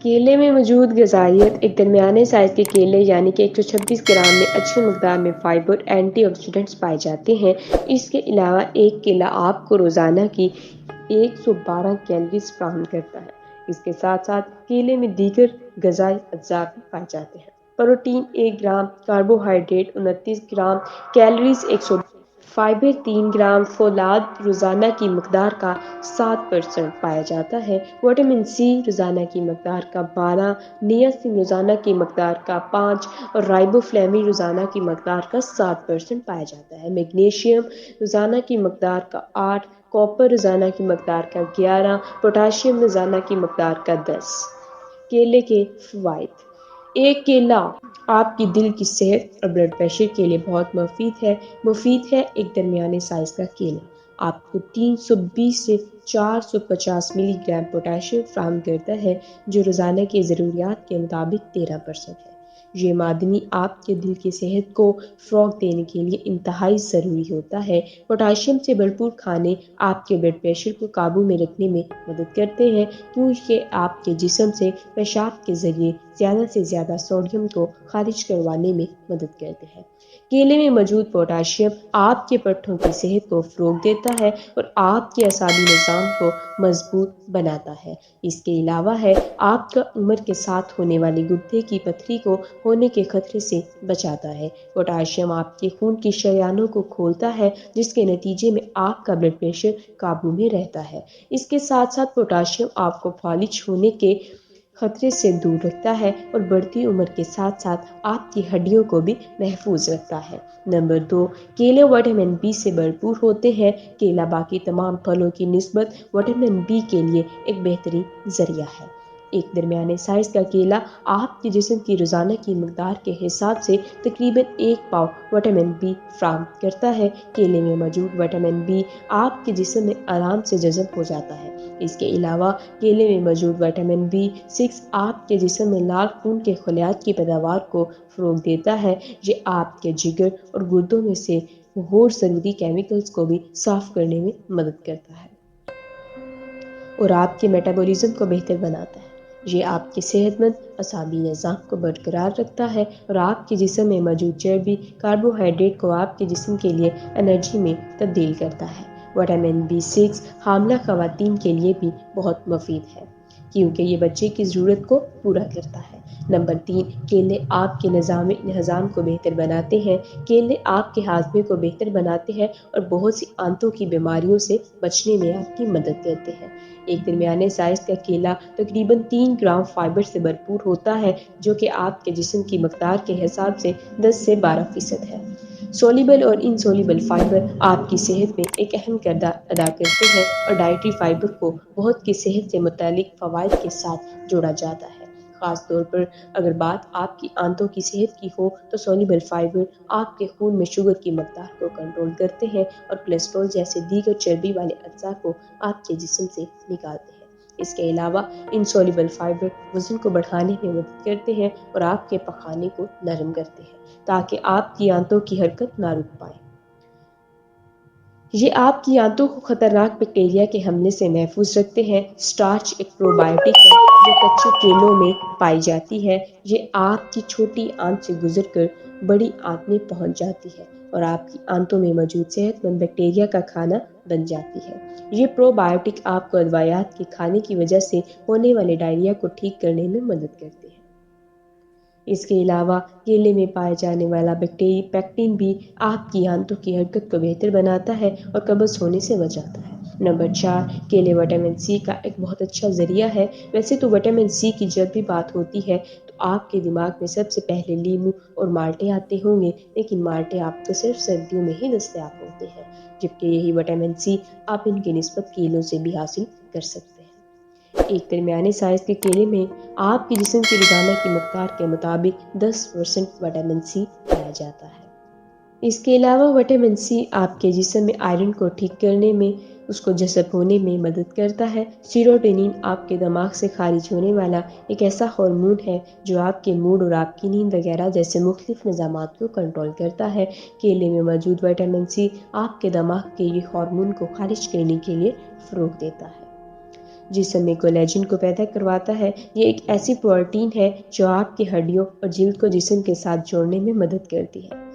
کیلے میں موجود غذائیت ایک درمیانے سائز کے کیلے یعنی کہ 126 گرام میں اچھی مقدار میں فائبر اینٹی آکسیڈنٹس پائے جاتے ہیں۔ اس کے علاوہ ایک کیلا آپ کو روزانہ کی 112 کیلوریز فراہم کرتا ہے۔ اس کے ساتھ ساتھ کیلے میں دیگر غذائی اجزاء بھی پائے جاتے ہیں۔ Protein 1 gram, carbohydrate 29 gram, calories 100، fibre 3 gram, فولاد روزانہ کی مقدار کا 7% پایا جاتا ہے۔ وٹامن سی روزانہ کی مقدار کا 12، نیاسین روزانہ کی مقدار کا 5 اور رائبو فلیوین روزانہ کی مقدار کا 7% پایا جاتا ہے۔ میگنیشیم روزانہ کی مقدار کا 8، کاپر روزانہ کی مقدار کا 11، پوٹاشیم روزانہ کی مقدار کا 10۔ کیلے کے فوائد۔ ایک کیلا آپ کی دل کی صحت اور بلڈ پریشر کے لیے بہت مفید ہے۔ ایک درمیانے سائز کا کیلا آپ کو 320 سے 450 ملی گرام پوٹاشیم فراہم کرتا ہے، جو روزانہ کی ضروریات کے مطابق 13% ہے۔ یہ معدنی آپ کے دل کی صحت کو فروغ دینے کے لیے انتہائی ضروری ہوتا ہے۔ پوٹاشیم سے بھرپور کھانے آپ کے بلڈ پریشر کو قابو میں رکھنے میں مدد کرتے ہیں، کیونکہ آپ کے جسم سے پیشاب کے ذریعے زیادہ سے زیادہ سوڈیم کو خارج کروانے میں مدد کرتے ہیں۔ کیلے میں موجود پوٹاشیم آپ کے پٹھوں کی صحت کو فروغ دیتا ہے اور آپ کے اعصابی نظام کو مضبوط بناتا ہے۔ اس کے علاوہ آپ کا عمر کے ساتھ ہونے والی گردے کی پتھری کو ہونے کے خطرے سے بچاتا ہے۔ پوٹاشیم آپ کے خون کی شریانوں کو کھولتا ہے، جس کے نتیجے میں آپ کا بلڈ پریشر قابو میں رہتا ہے۔ اس کے ساتھ ساتھ پوٹاشیم آپ کو فالج ہونے کے خطرے سے دور رکھتا ہے اور بڑھتی عمر کے ساتھ ساتھ آپ کی ہڈیوں کو بھی محفوظ رکھتا ہے۔ نمبر 2، کیلے وٹامن بی سے بھرپور ہوتے ہیں۔ کیلا باقی تمام پھلوں کی نسبت وٹامن بی کے لیے ایک بہترین ذریعہ ہے۔ ایک درمیانے سائز کا کیلا آپ کے جسم کی روزانہ کی مقدار کے حساب سے تقریباً 1 پاؤ وٹامن بی فراہم کرتا ہے۔ کیلے میں موجود وٹامن بی آپ کے جسم میں آرام سے جذب ہو جاتا ہے۔ اس کے علاوہ کیلے میں موجود وٹامن B6 آپ کے جسم میں لال خون کے خلیات کی پیداوار کو فروغ دیتا ہے۔ یہ آپ کے جگر اور گردوں میں سے غیر ضروری کیمیکلز کو بھی صاف کرنے میں مدد کرتا ہے اور آپ کے میٹابولزم کو بہتر بناتا ہے۔ یہ آپ کے صحت مند اعصابی نظام کو برقرار رکھتا ہے اور آپ کے جسم میں موجود چربی کاربوہائیڈریٹ کو آپ کے جسم کے لیے انرجی میں تبدیل کرتا ہے۔ وٹامن B6 حاملہ خواتین کے لیے بھی بہت مفید ہے، کیونکہ یہ بچے کی ضرورت کو پورا کرتا ہے۔ نمبر 3، کیلے آپ کے ہضم کو بہتر بناتے ہیں۔ کیلے آپ کے ہاضمے کو بہتر بناتے ہیں اور بہت سی آنتوں کی بیماریوں سے بچنے میں آپ کی مدد کرتے ہیں۔ ایک درمیانے سائز کا کیلا تقریباً 3 گرام فائبر سے بھرپور ہوتا ہے، جو کہ آپ کے جسم کی مقدار کے حساب سے 10 سے 12% ہے۔ سولیبل اور انسولیبل فائبر آپ کی صحت میں ایک اہم کردار ادا کرتے ہیں اور ڈائٹری فائبر کو بہت کی صحت سے متعلق فوائد کے ساتھ جوڑا جاتا ہے۔ خاص طور پر اگر بات آپ کی آنتوں کی صحت کی ہو تو سولیبل فائبر آپ کے خون میں شوگر کی مقدار کو کنٹرول کرتے ہیں اور کولیسٹرول جیسے دیگر چربی والے اجزاء کو آپ کے جسم سے نکالتے ہیں۔ اس کے علاوہ انسولیبل فائبر وزن کو بڑھانے میں مدد کرتے ہیں اور آپ کے پخانے کو نرم کرتے ہیں تاکہ آپ کی آنتوں کی حرکت نہ رک پائے۔ یہ آپ کی آنتوں کو خطرناک بیکٹیریا کے حملے سے محفوظ رکھتے ہیں۔ سٹارچ ایک پروبائیوٹک ہے جو کچے کیلوں میں پائی جاتی ہے۔ یہ آپ کی چھوٹی آنت سے گزر کر بڑی آنت میں پہنچ جاتی ہے اور آپ کی آنتوں میں موجود صحت مند بیکٹیریا کا کھانا بن جاتی ہے۔ یہ پروبائیوٹک آپ کو ادویات کے کھانے کی وجہ سے ہونے والے ڈائریا کو ٹھیک کرنے میں مدد کرتے ہیں۔ اس کے علاوہ کیلے میں پائے جانے والا پیکٹین بھی آپ کی آنتوں کی حرکت کو بہتر بناتا ہے اور قبض ہونے سے بچاتا ہے۔ نمبر 4، کیلے وٹامن سی کا ایک بہت اچھا ذریعہ ہے۔ ویسے تو وٹامن سی کی جب بھی بات ہوتی ہے تو آپ کے دماغ میں سب سے پہلے لیموں اور مالٹے آتے ہوں گے، لیکن مالٹے آپ کو صرف سردیوں میں ہی دستیاب ہوتے ہیں، جبکہ یہی وٹامن سی آپ ان کی نسبت کیلوں سے بھی حاصل کر سکتے ہیں۔ ایک درمیانے سائز کے کیلے میں آپ کے جسم کی روزانہ کی مقدار کے مطابق 10% وٹامن سی پایا جاتا ہے۔ اس کے علاوہ وٹامن سی آپ کے جسم میں آئرن کو ٹھیک کرنے میں، اس کو جذب ہونے میں مدد کرتا ہے۔ سیروٹونین آپ کے دماغ سے خارج ہونے والا ایک ایسا ہارمون ہے جو آپ کے موڈ اور آپ کی نیند وغیرہ جیسے مختلف نظامات کو کنٹرول کرتا ہے۔ کیلے میں موجود وٹامن سی آپ کے دماغ کے یہ ہارمون کو خارج کرنے کے لیے فروغ دیتا ہے۔ جسم میں کولیجن کو پیدا کرواتا ہے۔ یہ ایک ایسی پروٹین ہے جو آپ کی ہڈیوں اور جلد کو جسم کے ساتھ جوڑنے میں مدد کرتی ہے۔